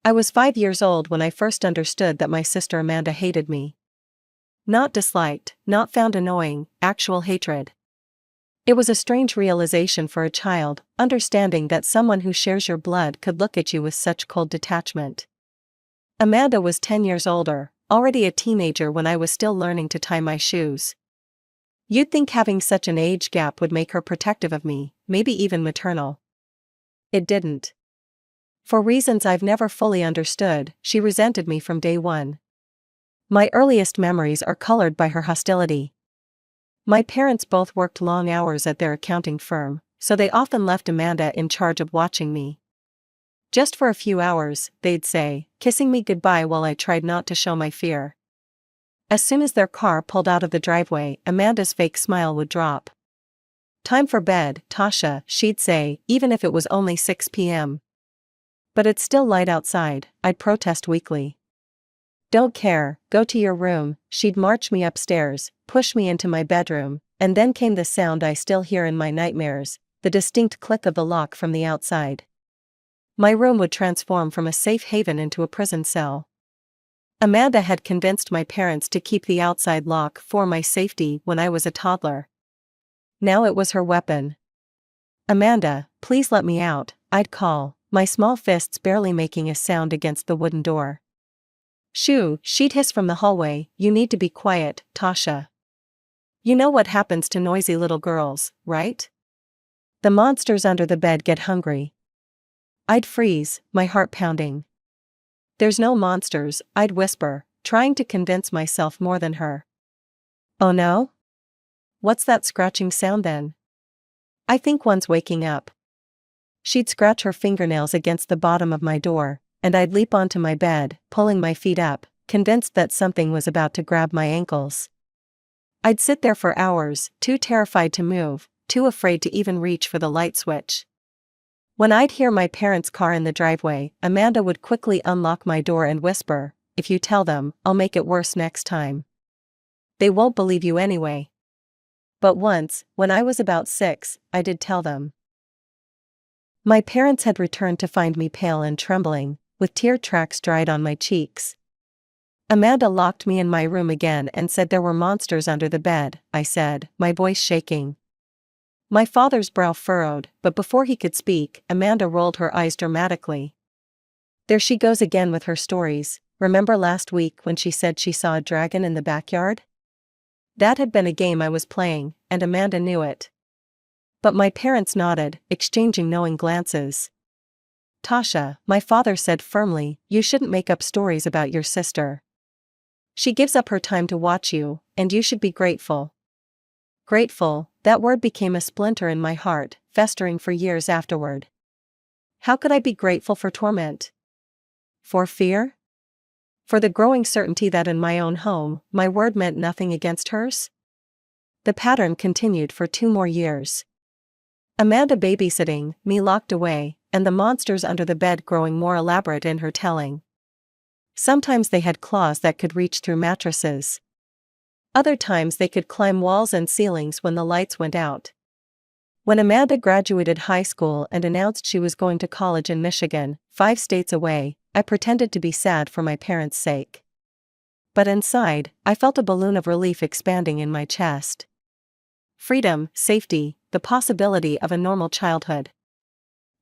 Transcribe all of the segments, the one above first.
I was 5 years old when I first understood that my sister Amanda hated me. Not disliked, not found annoying, actual hatred. It was a strange realization for a child, understanding that someone who shares your blood could look at you with such cold detachment. Amanda was 10 years older, already a teenager when I was still learning to tie my shoes. You'd think having such an age gap would make her protective of me, maybe even maternal. It didn't. For reasons I've never fully understood, she resented me from day one. My earliest memories are colored by her hostility. My parents both worked long hours at their accounting firm, so they often left Amanda in charge of watching me. Just for a few hours, they'd say, kissing me goodbye while I tried not to show my fear. As soon as their car pulled out of the driveway, Amanda's fake smile would drop. "Time for bed, Tasha," she'd say, even if it was only 6 p.m. "But it's still light outside," I'd protest weakly. "Don't care, go to your room," she'd march me upstairs, push me into my bedroom, and then came the sound I still hear in my nightmares, the distinct click of the lock from the outside. My room would transform from a safe haven into a prison cell. Amanda had convinced my parents to keep the outside lock for my safety when I was a toddler. Now it was her weapon. "Amanda, please let me out," I'd call, my small fists barely making a sound against the wooden door. "Shoo," she'd hiss from the hallway, "you need to be quiet, Tasha. You know what happens to noisy little girls, right? The monsters under the bed get hungry." I'd freeze, my heart pounding. "There's no monsters," I'd whisper, trying to convince myself more than her. "Oh no? What's that scratching sound then?" "I think one's waking up." She'd scratch her fingernails against the bottom of my door, and I'd leap onto my bed, pulling my feet up, convinced that something was about to grab my ankles. I'd sit there for hours, too terrified to move, too afraid to even reach for the light switch. When I'd hear my parents' car in the driveway, Amanda would quickly unlock my door and whisper, "If you tell them, I'll make it worse next time." "They won't believe you anyway." But once, when I was about 6, I did tell them. My parents had returned to find me pale and trembling, with tear tracks dried on my cheeks. "Amanda locked me in my room again and said there were monsters under the bed," I said, my voice shaking. My father's brow furrowed, but before he could speak, Amanda rolled her eyes dramatically. "There she goes again with her stories. Remember last week when she said she saw a dragon in the backyard?" That had been a game I was playing, and Amanda knew it. But my parents nodded, exchanging knowing glances. "Tasha," my father said firmly, "you shouldn't make up stories about your sister. She gives up her time to watch you, and you should be grateful." Grateful, that word became a splinter in my heart, festering for years afterward. How could I be grateful for torment? For fear? For the growing certainty that in my own home, my word meant nothing against hers? The pattern continued for 2 more years. Amanda babysitting, me locked away, and the monsters under the bed growing more elaborate in her telling. Sometimes they had claws that could reach through mattresses. Other times they could climb walls and ceilings when the lights went out. When Amanda graduated high school and announced she was going to college in Michigan, 5 states away, I pretended to be sad for my parents' sake. But inside, I felt a balloon of relief expanding in my chest. Freedom, safety, the possibility of a normal childhood.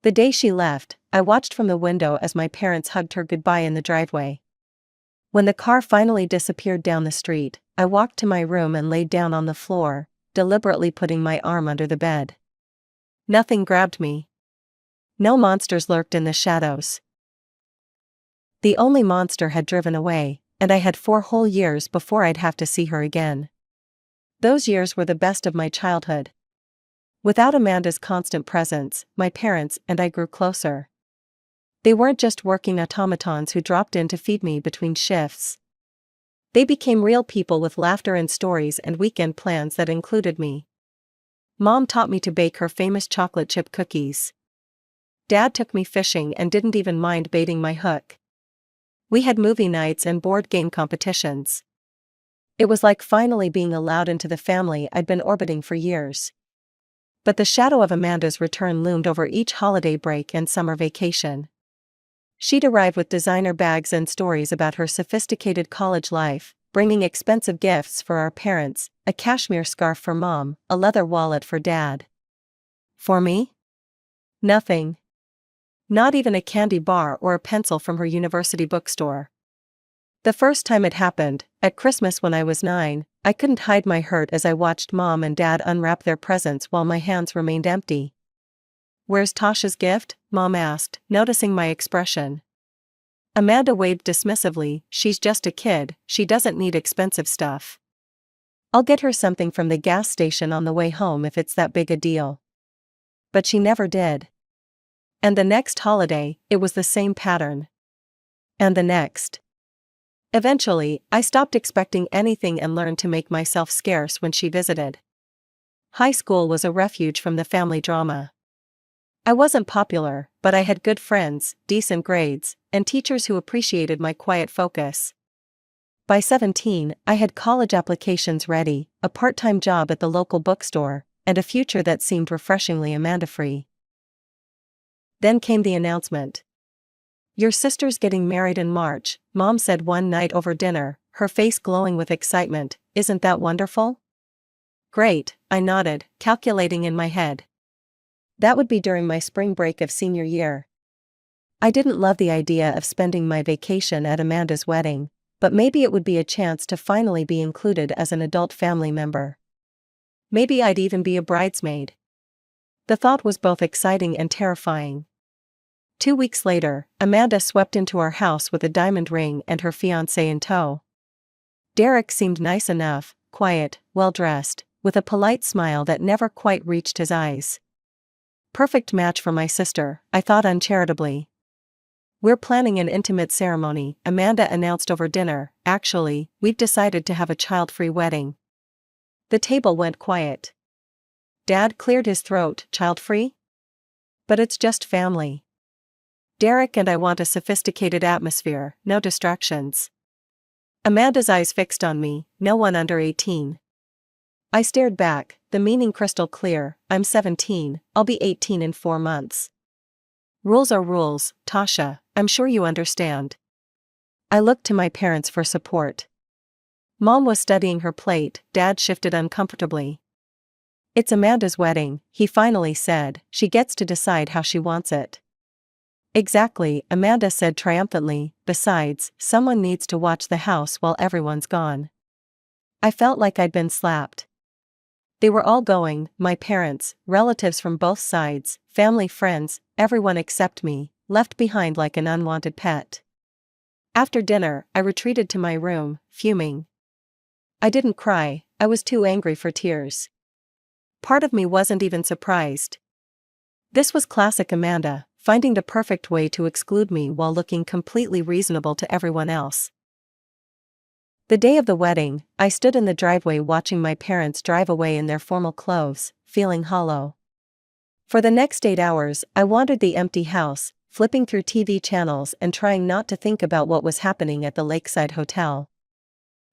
The day she left, I watched from the window as my parents hugged her goodbye in the driveway. When the car finally disappeared down the street, I walked to my room and laid down on the floor, deliberately putting my arm under the bed. Nothing grabbed me. No monsters lurked in the shadows. The only monster had driven away, and I had 4 whole years before I'd have to see her again. Those years were the best of my childhood. Without Amanda's constant presence, my parents and I grew closer. They weren't just working automatons who dropped in to feed me between shifts. They became real people with laughter and stories and weekend plans that included me. Mom taught me to bake her famous chocolate chip cookies. Dad took me fishing and didn't even mind baiting my hook. We had movie nights and board game competitions. It was like finally being allowed into the family I'd been orbiting for years. But the shadow of Amanda's return loomed over each holiday break and summer vacation. She'd arrive with designer bags and stories about her sophisticated college life, bringing expensive gifts for our parents, a cashmere scarf for mom, a leather wallet for dad. For me? Nothing. Not even a candy bar or a pencil from her university bookstore. The first time it happened, at Christmas when I was 9, I couldn't hide my hurt as I watched mom and dad unwrap their presents while my hands remained empty. "Where's Tasha's gift?" Mom asked, noticing my expression. Amanda waved dismissively. "She's just a kid, she doesn't need expensive stuff. I'll get her something from the gas station on the way home if it's that big a deal." But she never did. And the next holiday, it was the same pattern. And the next. Eventually, I stopped expecting anything and learned to make myself scarce when she visited. High school was a refuge from the family drama. I wasn't popular, but I had good friends, decent grades, and teachers who appreciated my quiet focus. By 17, I had college applications ready, a part-time job at the local bookstore, and a future that seemed refreshingly Amanda-free. Then came the announcement. "Your sister's getting married in March," Mom said one night over dinner, her face glowing with excitement. "Isn't that wonderful?" "Great," I nodded, calculating in my head. That would be during my spring break of senior year. I didn't love the idea of spending my vacation at Amanda's wedding, but maybe it would be a chance to finally be included as an adult family member. Maybe I'd even be a bridesmaid. The thought was both exciting and terrifying. 2 weeks later, Amanda swept into our house with a diamond ring and her fiancé in tow. Derek seemed nice enough, quiet, well-dressed, with a polite smile that never quite reached his eyes. Perfect match for my sister, I thought uncharitably. "We're planning an intimate ceremony," Amanda announced over dinner. "Actually, we've decided to have a child-free wedding." The table went quiet. Dad cleared his throat. "Child-free? But it's just family. Derek and I want a sophisticated atmosphere, no distractions." Amanda's eyes fixed on me. "No one under 18. I stared back, the meaning crystal clear. "I'm 17, I'll be 18 in 4 months. Rules are rules, Tasha, I'm sure you understand." I looked to my parents for support. Mom was studying her plate, Dad shifted uncomfortably. "It's Amanda's wedding," he finally said. "She gets to decide how she wants it." "Exactly," Amanda said triumphantly. "Besides, someone needs to watch the house while everyone's gone." I felt like I'd been slapped. They were all going, my parents, relatives from both sides, family, friends, everyone except me, left behind like an unwanted pet. After dinner, I retreated to my room, fuming. I didn't cry, I was too angry for tears. Part of me wasn't even surprised. This was classic Amanda, finding the perfect way to exclude me while looking completely reasonable to everyone else. The day of the wedding, I stood in the driveway watching my parents drive away in their formal clothes, feeling hollow. For the next 8 hours, I wandered the empty house, flipping through TV channels and trying not to think about what was happening at the Lakeside Hotel.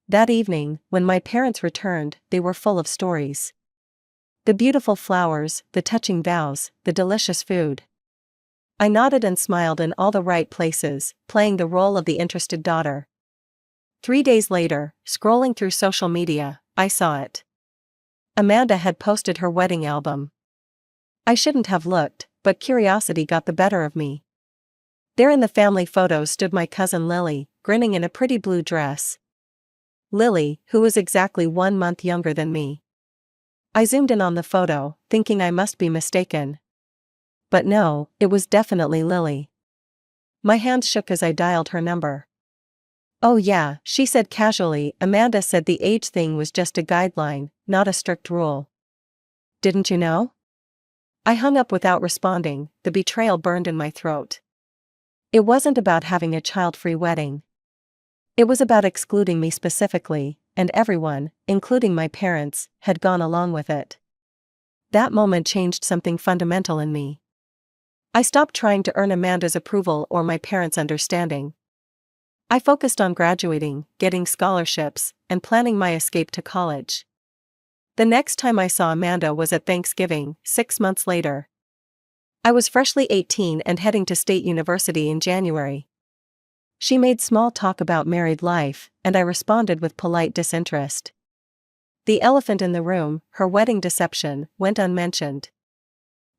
That evening, when my parents returned, they were full of stories. The beautiful flowers, the touching vows, the delicious food. I nodded and smiled in all the right places, playing the role of the interested daughter. 3 days later, scrolling through social media, I saw it. Amanda had posted her wedding album. I shouldn't have looked, but curiosity got the better of me. There in the family photos stood my cousin Lily, grinning in a pretty blue dress. Lily, who was exactly 1 month younger than me. I zoomed in on the photo, thinking I must be mistaken. But no, it was definitely Lily. My hands shook as I dialed her number. "Oh yeah," she said casually. Amanda said the age thing was just a guideline, not a strict rule. "Didn't you know?" I hung up without responding, the betrayal burned in my throat. It wasn't about having a child-free wedding. It was about excluding me specifically, and everyone, including my parents, had gone along with it. That moment changed something fundamental in me. I stopped trying to earn Amanda's approval or my parents' understanding. I focused on graduating, getting scholarships, and planning my escape to college. The next time I saw Amanda was at Thanksgiving, 6 months later. I was freshly 18 and heading to state university in January. She made small talk about married life, and I responded with polite disinterest. The elephant in the room, her wedding deception, went unmentioned.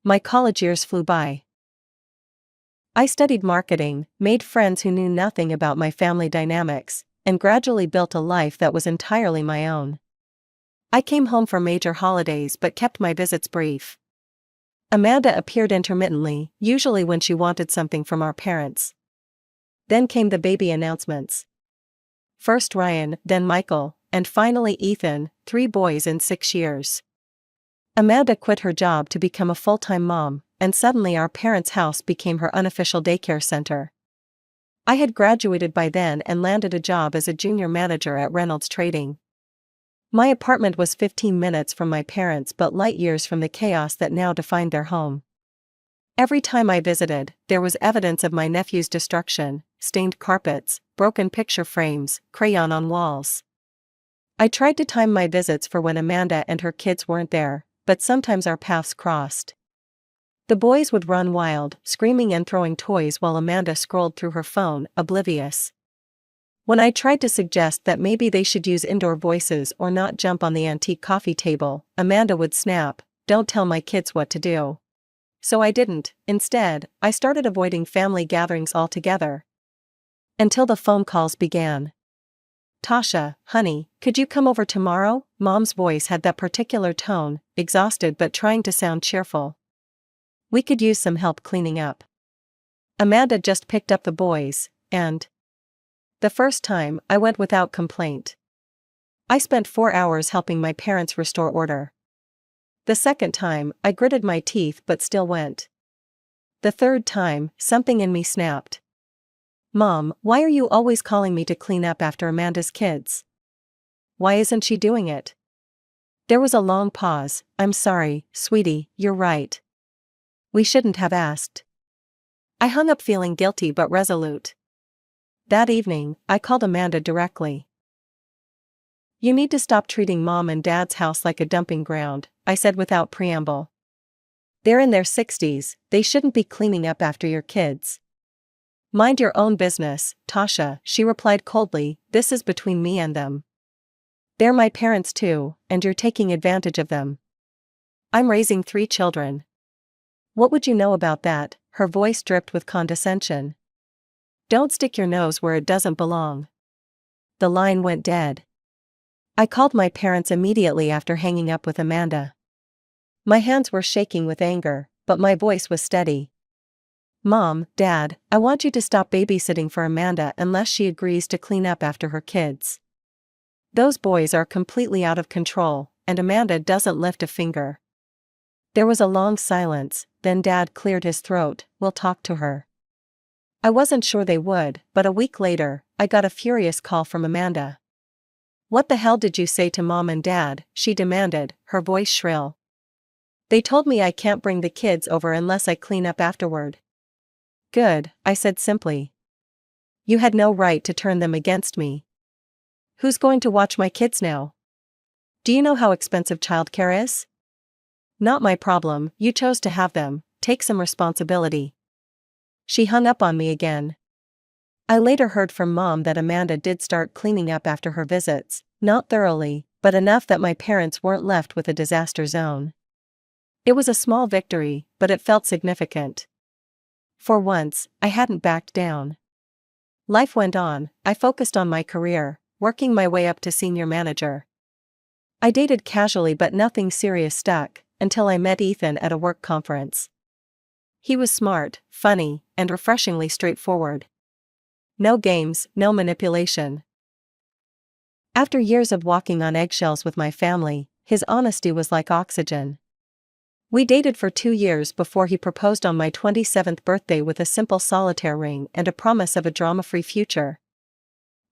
My college years flew by. I studied marketing, made friends who knew nothing about my family dynamics, and gradually built a life that was entirely my own. I came home for major holidays but kept my visits brief. Amanda appeared intermittently, usually when she wanted something from our parents. Then came the baby announcements. First Ryan, then Michael, and finally Ethan, 3 boys in 6 years. Amanda quit her job to become a full-time mom, and suddenly our parents' house became her unofficial daycare center. I had graduated by then and landed a job as a junior manager at Reynolds Trading. My apartment was 15 minutes from my parents but light years from the chaos that now defined their home. Every time I visited, there was evidence of my nephew's destruction: stained carpets, broken picture frames, crayon on walls. I tried to time my visits for when Amanda and her kids weren't there, but sometimes our paths crossed. The boys would run wild, screaming and throwing toys while Amanda scrolled through her phone, oblivious. When I tried to suggest that maybe they should use indoor voices or not jump on the antique coffee table, Amanda would snap, "Don't tell my kids what to do." So I didn't. Instead, I started avoiding family gatherings altogether. Until the phone calls began. "Tasha, honey, could you come over tomorrow?" Mom's voice had that particular tone, exhausted but trying to sound cheerful. "We could use some help cleaning up. Amanda just picked up the boys, and..." The first time, I went without complaint. I spent 4 hours helping my parents restore order. The second time, I gritted my teeth but still went. The third time, something in me snapped. "Mom, why are you always calling me to clean up after Amanda's kids? Why isn't she doing it?" There was a long pause. "I'm sorry, sweetie, you're right. We shouldn't have asked." I hung up feeling guilty but resolute. That evening, I called Amanda directly. "You need to stop treating Mom and Dad's house like a dumping ground," I said without preamble. "They're in their 60s, they shouldn't be cleaning up after your kids." "Mind your own business, Tasha," she replied coldly. "This is between me and them. They're my parents too, and you're taking advantage of them. I'm raising 3 children. What would you know about that?" Her voice dripped with condescension. "Don't stick your nose where it doesn't belong." The line went dead. I called my parents immediately after hanging up with Amanda. My hands were shaking with anger, but my voice was steady. "Mom, Dad, I want you to stop babysitting for Amanda unless she agrees to clean up after her kids. Those boys are completely out of control, and Amanda doesn't lift a finger." There was a long silence, then Dad cleared his throat. "We'll talk to her." I wasn't sure they would, but a week later, I got a furious call from Amanda. "What the hell did you say to Mom and Dad?" she demanded, her voice shrill. "They told me I can't bring the kids over unless I clean up afterward." "Good," I said simply. "You had no right to turn them against me. Who's going to watch my kids now? Do you know how expensive childcare is? Not my problem. You chose to have them. Take some responsibility." She hung up on me again. I later heard from Mom that Amanda did start cleaning up after her visits, not thoroughly, but enough that my parents weren't left with a disaster zone. It was a small victory, but it felt significant. For once, I hadn't backed down. Life went on. I focused on my career, working my way up to senior manager. I dated casually but nothing serious stuck, until I met Ethan at a work conference. He was smart, funny, and refreshingly straightforward. No games, no manipulation. After years of walking on eggshells with my family, his honesty was like oxygen. We dated for 2 years before he proposed on my 27th birthday with a simple solitaire ring and a promise of a drama-free future.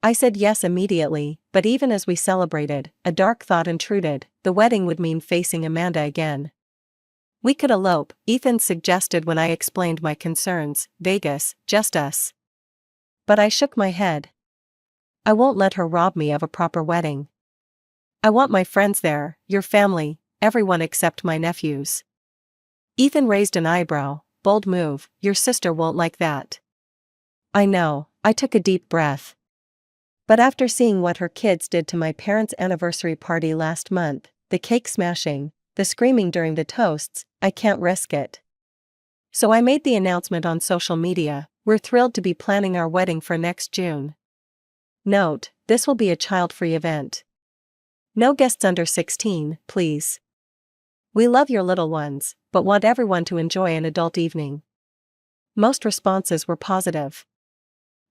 I said yes immediately, but even as we celebrated, a dark thought intruded: the wedding would mean facing Amanda again. "We could elope," Ethan suggested when I explained my concerns. "Vegas, just us." But I shook my head. "I won't let her rob me of a proper wedding. I want my friends there, your family, everyone except my nephews." Ethan raised an eyebrow. bold move, your sister won't like that. I know, I took a deep breath. But after seeing what her kids did to my parents' anniversary party last month, the cake smashing, the screaming during the toasts, I can't risk it. So I made the announcement on social media, we're thrilled to be planning our wedding for next June. Note, this will be a child-free event. No guests under 16, please. We love your little ones, but want everyone to enjoy an adult evening. Most responses were positive.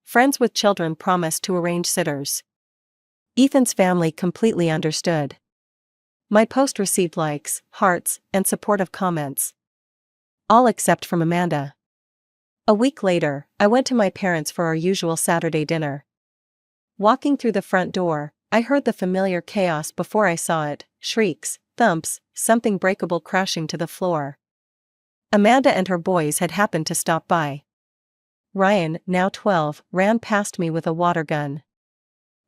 Friends with children promised to arrange sitters. Ethan's family completely understood. My post received likes, hearts, and supportive comments. All except from Amanda. A week later, I went to my parents for our usual Saturday dinner. Walking through the front door, I heard the familiar chaos before I saw it, shrieks, thumps, something breakable crashing to the floor. Amanda and her boys had happened to stop by. Ryan, now 12, ran past me with a water gun.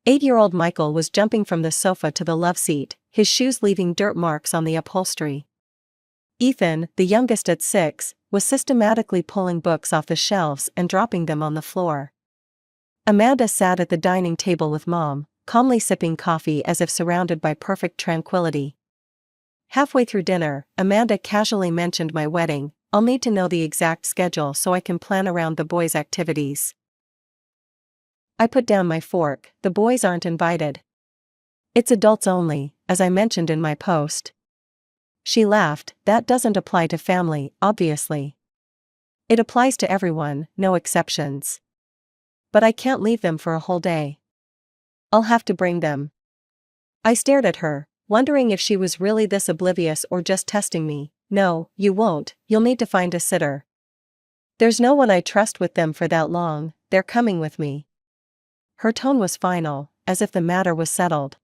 8-year-old Michael was jumping from the sofa to the love seat, his shoes leaving dirt marks on the upholstery. Ethan, the youngest at 6, was systematically pulling books off the shelves and dropping them on the floor. Amanda sat at the dining table with Mom, calmly sipping coffee as if surrounded by perfect tranquility. Halfway through dinner, Amanda casually mentioned my wedding. I'll need to know the exact schedule so I can plan around the boys' activities. I put down my fork, the boys aren't invited. It's adults only, as I mentioned in my post. She laughed, that doesn't apply to family, obviously. It applies to everyone, no exceptions. But I can't leave them for a whole day. I'll have to bring them. I stared at her, wondering if she was really this oblivious or just testing me. No, you won't, you'll need to find a sitter. There's no one I trust with them for that long, they're coming with me. Her tone was final, as if the matter was settled.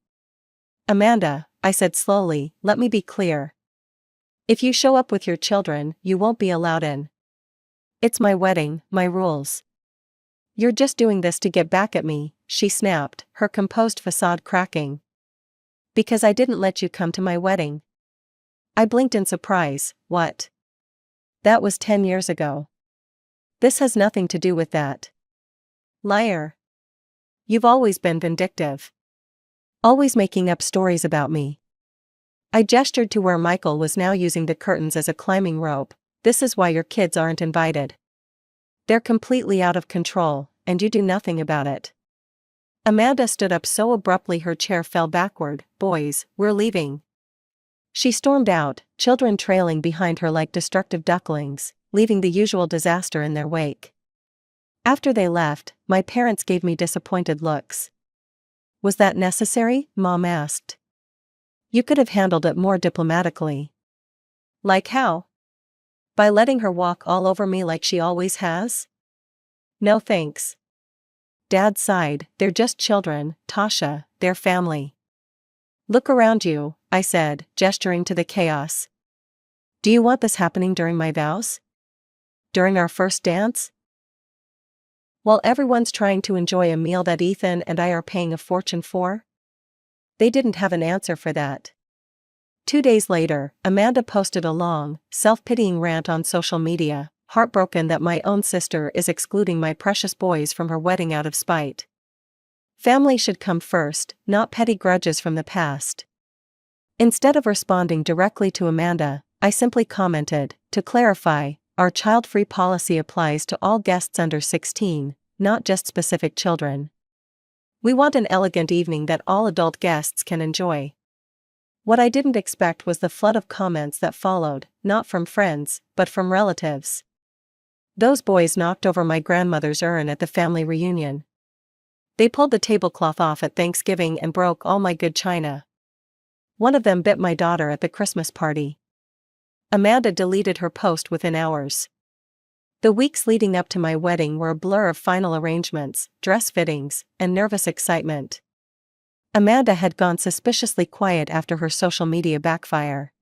Amanda, I said slowly, let me be clear. If you show up with your children, you won't be allowed in. It's my wedding, my rules. You're just doing this to get back at me, she snapped, her composed facade cracking. Because I didn't let you come to my wedding. I blinked in surprise, what? That was 10 years ago. This has nothing to do with that. Liar. You've always been vindictive. Always making up stories about me. I gestured to where Michael was now using the curtains as a climbing rope. This is why your kids aren't invited. They're completely out of control, and you do nothing about it. Amanda stood up so abruptly her chair fell backward. Boys, we're leaving. She stormed out, children trailing behind her like destructive ducklings, leaving the usual disaster in their wake. After they left, my parents gave me disappointed looks. Was that necessary? Mom asked. You could have handled it more diplomatically. Like how? By letting her walk all over me like she always has? No thanks. Dad sighed, they're just children, Tasha, they're family. Look around you, I said, gesturing to the chaos. Do you want this happening during my vows? During our first dance? While everyone's trying to enjoy a meal that Ethan and I are paying a fortune for? They didn't have an answer for that. 2 days later, Amanda posted a long, self-pitying rant on social media, heartbroken that my own sister is excluding my precious boys from her wedding out of spite. Family should come first, not petty grudges from the past. Instead of responding directly to Amanda, I simply commented, to clarify, our child-free policy applies to all guests under 16, not just specific children. We want an elegant evening that all adult guests can enjoy. What I didn't expect was the flood of comments that followed, not from friends, but from relatives. Those boys knocked over my grandmother's urn at the family reunion. They pulled the tablecloth off at Thanksgiving and broke all my good china. One of them bit my daughter at the Christmas party. Amanda deleted her post within hours. The weeks leading up to my wedding were a blur of final arrangements, dress fittings, and nervous excitement. Amanda had gone suspiciously quiet after her social media backfire.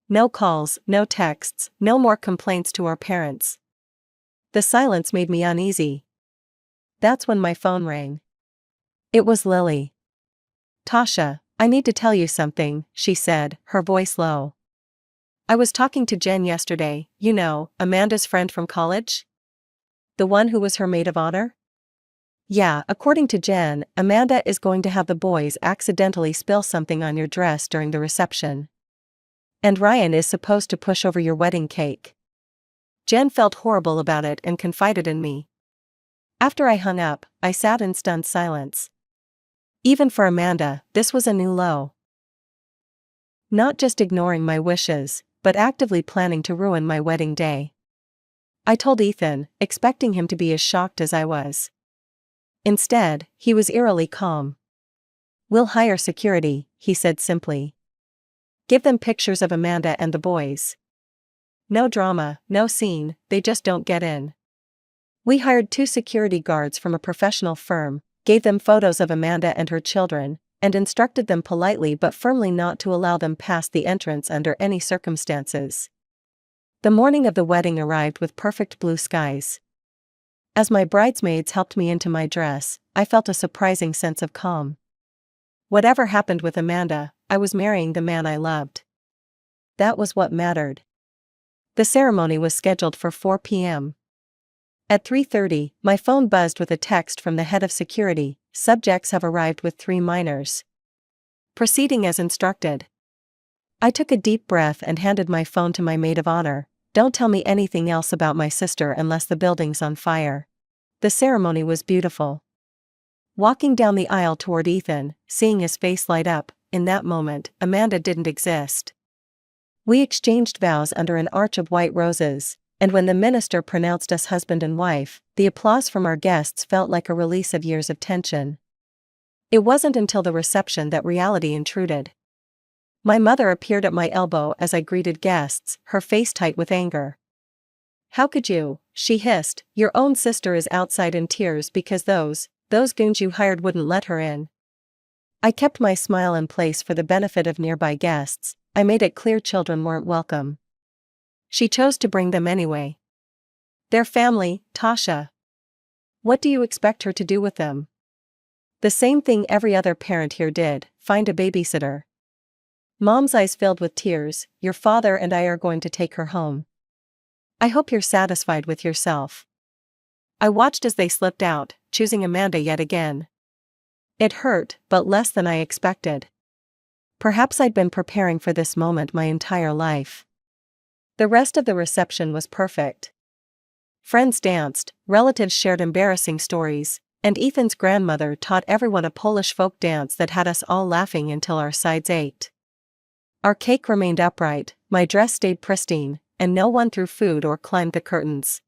No calls, no texts, no more complaints to our parents. The silence made me uneasy. That's when my phone rang. It was Lily. Tasha, I need to tell you something, she said, her voice low. I was talking to Jen yesterday, Amanda's friend from college? The one who was her maid of honor? Yeah, according to Jen, Amanda is going to have the boys accidentally spill something on your dress during the reception. And Ryan is supposed to push over your wedding cake. Jen felt horrible about it and confided in me. After I hung up, I sat in stunned silence. Even for Amanda, this was a new low. Not just ignoring my wishes, but actively planning to ruin my wedding day. I told Ethan, expecting him to be as shocked as I was. Instead, he was eerily calm. "We'll hire security," he said simply. "Give them pictures of Amanda and the boys. No drama, no scene, they just don't get in." We hired 2 security guards from a professional firm, gave them photos of Amanda and her children, and instructed them politely but firmly not to allow them past the entrance under any circumstances. The morning of the wedding arrived with perfect blue skies. As my bridesmaids helped me into my dress, I felt a surprising sense of calm. Whatever happened with Amanda, I was marrying the man I loved. That was what mattered. The ceremony was scheduled for 4 p.m. At 3:30, my phone buzzed with a text from the head of security: "Subjects have arrived with 3 minors. Proceeding as instructed." I took a deep breath and handed my phone to my maid of honor. "Don't tell me anything else about my sister unless the building's on fire." The ceremony was beautiful. Walking down the aisle toward Ethan, seeing his face light up, in that moment, Amanda didn't exist. We exchanged vows under an arch of white roses, and when the minister pronounced us husband and wife, the applause from our guests felt like a release of years of tension. It wasn't until the reception that reality intruded. My mother appeared at my elbow as I greeted guests, her face tight with anger. "How could you?" she hissed. "Your own sister is outside in tears because those goons you hired wouldn't let her in." I kept my smile in place for the benefit of nearby guests. I made it clear children weren't welcome. She chose to bring them anyway. Their family, Tasha. What do you expect her to do with them? The same thing every other parent here did: find a babysitter. Mom's eyes filled with tears. "Your father and I are going to take her home. I hope you're satisfied with yourself." I watched as they slipped out, choosing Amanda yet again. It hurt, but less than I expected. Perhaps I'd been preparing for this moment my entire life. The rest of the reception was perfect. Friends danced, relatives shared embarrassing stories, and Ethan's grandmother taught everyone a Polish folk dance that had us all laughing until our sides ached. Our cake remained upright, my dress stayed pristine, and no one threw food or climbed the curtains.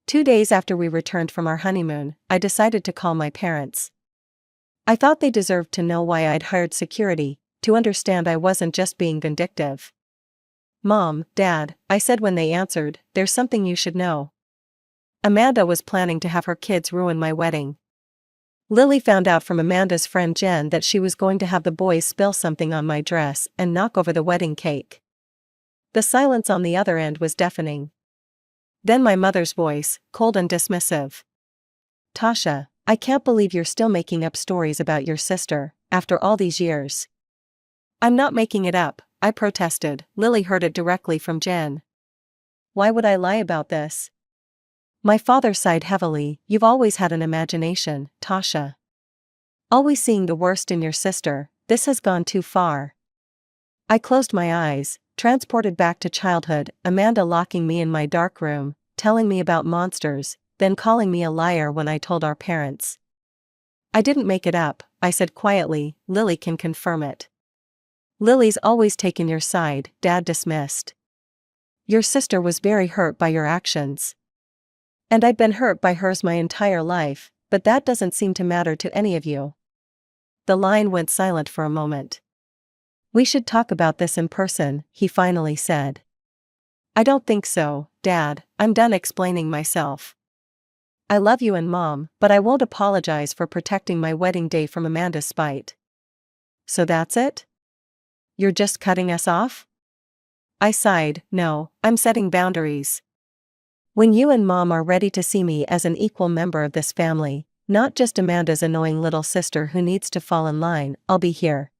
2 days after we returned from our honeymoon, I decided to call my parents. I thought they deserved to know why I'd hired security, to understand I wasn't just being vindictive. "Mom, Dad," I said when they answered, "there's something you should know. Amanda was planning to have her kids ruin my wedding. Lily found out from Amanda's friend Jen that she was going to have the boys spill something on my dress and knock over the wedding cake." The silence on the other end was deafening. Then my mother's voice, cold and dismissive. "Tasha, I can't believe you're still making up stories about your sister, after all these years." "I'm not making it up," I protested. "Lily heard it directly from Jen. Why would I lie about this?" My father sighed heavily. "You've always had an imagination, Tasha. Always seeing the worst in your sister. This has gone too far." I closed my eyes, transported back to childhood, Amanda locking me in my dark room, telling me about monsters, then calling me a liar when I told our parents. "I didn't make it up," I said quietly. "Lily can confirm it." "Lily's always taken your side," Dad dismissed. "Your sister was very hurt by your actions. And I've been hurt by hers my entire life, but that doesn't seem to matter to any of you." The line went silent for a moment. "We should talk about this in person," he finally said. "I don't think so, Dad. I'm done explaining myself. I love you and Mom, but I won't apologize for protecting my wedding day from Amanda's spite." "So that's it? You're just cutting us off?" I sighed. "No, I'm setting boundaries. When you and Mom are ready to see me as an equal member of this family, not just Amanda's annoying little sister who needs to fall in line, I'll be here."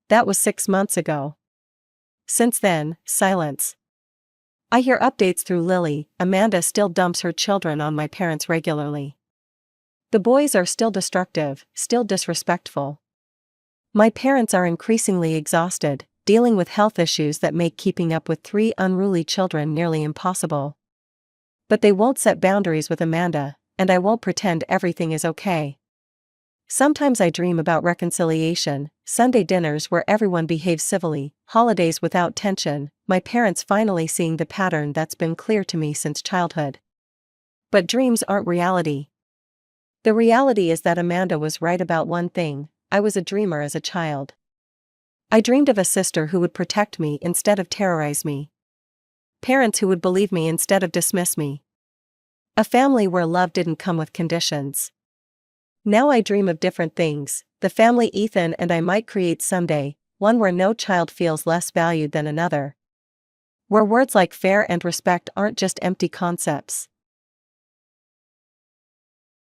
That was 6 months ago. Since then, silence. I hear updates through Lily. Amanda still dumps her children on my parents regularly. The boys are still destructive, still disrespectful. My parents are increasingly exhausted, dealing with health issues that make keeping up with 3 unruly children nearly impossible. But they won't set boundaries with Amanda, and I won't pretend everything is okay. Sometimes I dream about reconciliation, Sunday dinners where everyone behaves civilly, holidays without tension, my parents finally seeing the pattern that's been clear to me since childhood. But dreams aren't reality. The reality is that Amanda was right about one thing: I was a dreamer as a child. I dreamed of a sister who would protect me instead of terrorize me. Parents who would believe me instead of dismiss me. A family where love didn't come with conditions. Now I dream of different things: the family Ethan and I might create someday, one where no child feels less valued than another. Where words like fair and respect aren't just empty concepts.